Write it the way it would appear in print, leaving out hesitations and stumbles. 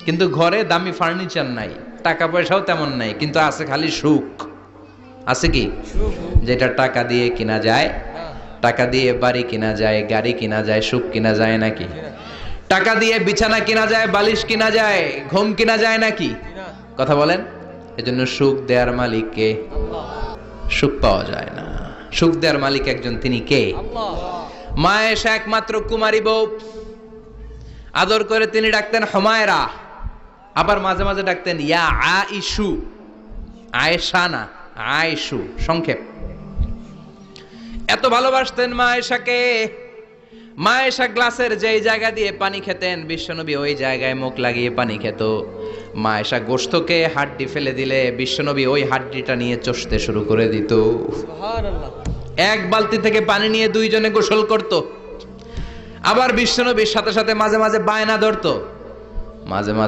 কিন্তু ঘরে দামি ফার্নিচার নাই, টাকা পয়সাও তেমন নাই, কিন্তু আছে খালি সুখ। আছে কি? যেটা টাকা দিয়ে কিনা যায়, টাকা দিয়ে বাড়ি কিনা যায়, গাড়ি কিনা যায়, সুখ কিনা যায় নাকি? টাকা দিয়ে বিছানা কিনা যায়, বালিশ কিনা যায়, ঘুম কিনা যায় নাকি? কথা বলেন। এজন্য সুখ দেওয়ার মালিক কে? সুখ পাওয়া যায় না। সুখ দেওয়ার মালিক একজন, তিনি কে? মা এসা একমাত্র কুমারী বউ, আদর করে তিনি ডাকতেন হুমায়রা, আবার মাঝে মাঝে ডাকতেন ইয়া আইশু। আয়েশা না, আয়েশু, সংক্ষেপ। এত ভালোবাসতেন মা আয়েশাকে। মা আয়েশা গ্লাসের যেই জায়গা দিয়ে পানি খেতেন, বিশ্বনবী ওই জায়গায় মুখ লাগিয়ে পানি খেত। মা আয়েশা গোশতকে হাড্ডি ফেলে দিলে বিশ্বনবী ওই হাড্ডিটা নিয়ে চষতে শুরু করে দিত। সুবহানাল্লাহ। এক বালতি থেকে পানি নিয়ে দুইজনে গোসল করত। আবার বিশ্বনবীর সাথে সাথে মাঝে মাঝে বায়না ধরতো, মাঝে মাঝে